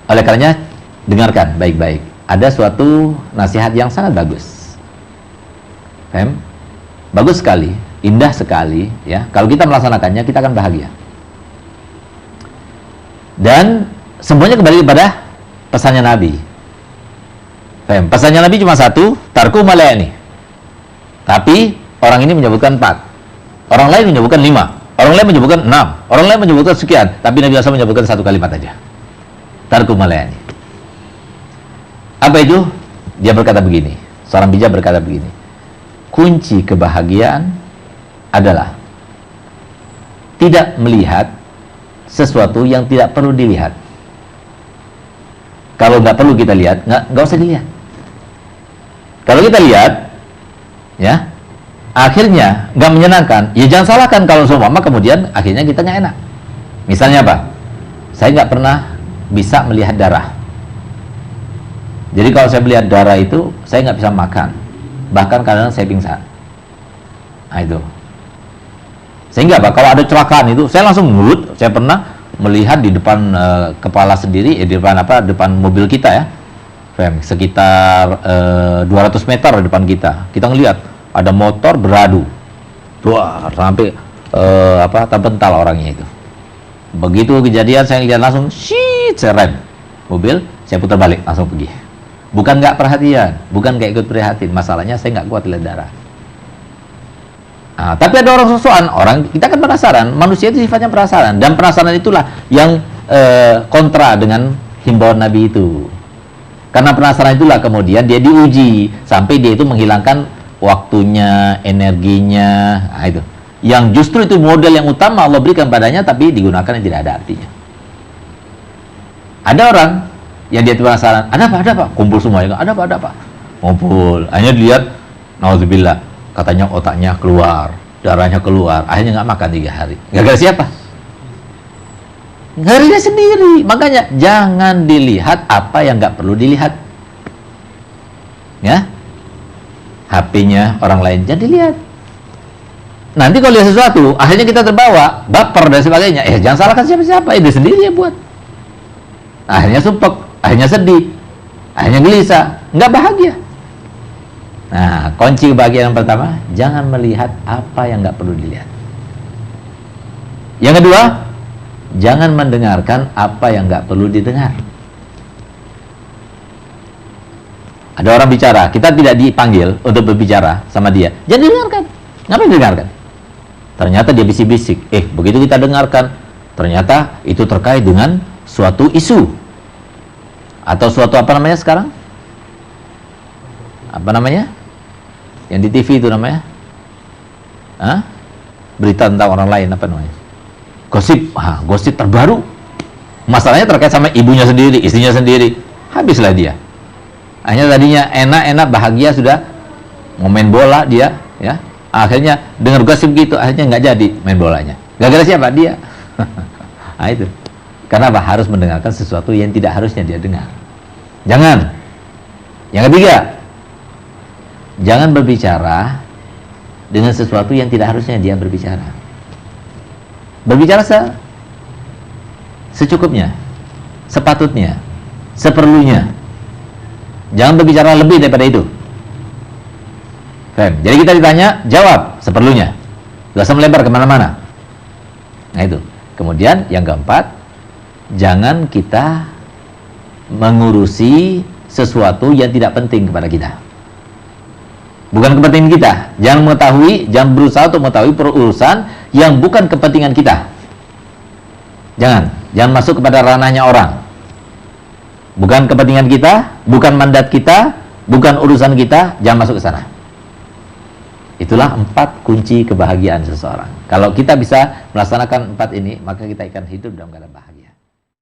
Oleh karenanya, dengarkan baik-baik. Ada suatu nasihat yang sangat bagus. Bagus sekali, indah sekali, ya. Kalau kita melaksanakannya, kita akan bahagia. Dan semuanya kembali kepada pesannya Nabi. Pesannya Nabi cuma satu, tarku malayani. Tapi orang ini menyebutkan 4, orang lain menyebutkan 5, orang lain menyebutkan 6, orang lain menyebutkan sekian. Tapi Nabi SAW menyebutkan satu kalimat aja, tarku malayani. Apa itu? Dia berkata begini, seorang bijak berkata begini, kunci kebahagiaan adalah tidak melihat sesuatu yang tidak perlu dilihat. Kalau nggak perlu kita lihat, nggak usah dilihat. Kalau kita lihat, ya, akhirnya nggak menyenangkan, ya jangan salahkan kalau seumpama kemudian akhirnya kita nggak enak. Misalnya apa? Saya nggak pernah bisa melihat darah. Jadi kalau saya melihat darah itu, saya nggak bisa makan. Bahkan kadang-kadang saya pingsan. Nah itu. Sehingga apa? Kalau ada kecelakaan itu, saya langsung nurut. Saya pernah melihat di depan kepala sendiri, di depan depan mobil kita ya, sekitar 200 meter di depan kita. Kita ngelihat ada motor beradu, wah sampai terpental orangnya itu. Begitu kejadian, saya lihat langsung, saya rem mobil, saya putar balik, langsung pergi. Bukan nggak perhatian, bukan nggak ikut prihatin, masalahnya saya nggak kuat lihat darah. Nah, tapi ada orang sosokan, kita kan penasaran, manusia itu sifatnya penasaran, dan penasaran itulah yang kontra dengan himbauan Nabi itu. Karena penasaran itulah kemudian dia diuji sampai dia itu menghilangkan waktunya, energinya. Nah, itu yang justru itu model yang utama Allah berikan padanya, tapi digunakan yang tidak ada artinya. Ada orang yang dia penasaran, ada apa, kumpul semuanya, ada apa, ngumpul, hanya dilihat, nauzubillah, katanya otaknya keluar, darahnya keluar, akhirnya nggak makan 3 hari. Gara-gara siapa? Gara-gara dia sendiri. Makanya jangan dilihat apa yang nggak perlu dilihat, ya. HP-nya orang lain jangan dilihat. Nanti kalau lihat sesuatu, akhirnya kita terbawa, baper dan sebagainya. Jangan salahkan siapa-siapa, dia sendiri ya buat. Akhirnya sumpek, akhirnya sedih, akhirnya gelisah, nggak bahagia. Nah, kunci kebahagiaan yang pertama, jangan melihat apa yang nggak perlu dilihat. Yang kedua, jangan mendengarkan apa yang nggak perlu didengar. Ada orang bicara, kita tidak dipanggil untuk berbicara sama dia, jangan dengarkan. Ngapain dengarkan? Ternyata dia bisik-bisik. Begitu kita dengarkan, ternyata itu terkait dengan suatu isu atau suatu sekarang? Yang di TV itu namanya? Berita tentang orang lain, gosip. Gosip terbaru. Masalahnya terkait sama ibunya sendiri, istrinya sendiri. Habislah dia. Hanya tadinya enak-enak, bahagia, sudah mau main bola dia, ya. Akhirnya dengar gosip gitu, akhirnya nggak jadi main bolanya. Gara-gara siapa? Dia. Nah itu. Karena harus mendengarkan sesuatu yang tidak harusnya dia dengar. Jangan. Yang ketiga, jangan berbicara dengan sesuatu yang tidak harusnya dia berbicara. Berbicara secukupnya, sepatutnya, seperlunya. Jangan berbicara lebih daripada itu. Jadi kita ditanya, jawab seperlunya. Gak usah melebar kemana-mana. Nah itu. Kemudian yang keempat, jangan kita mengurusi sesuatu yang tidak penting kepada kita. Bukan kepentingan kita. Jangan berusaha untuk mengetahui perurusan yang bukan kepentingan kita. Jangan masuk kepada ranahnya orang. Bukan kepentingan kita, bukan mandat kita, bukan urusan kita, jangan masuk ke sana. Itulah 4 kunci kebahagiaan seseorang. Kalau kita bisa melaksanakan 4 ini, maka kita akan hidup dalam keadaan bahagia.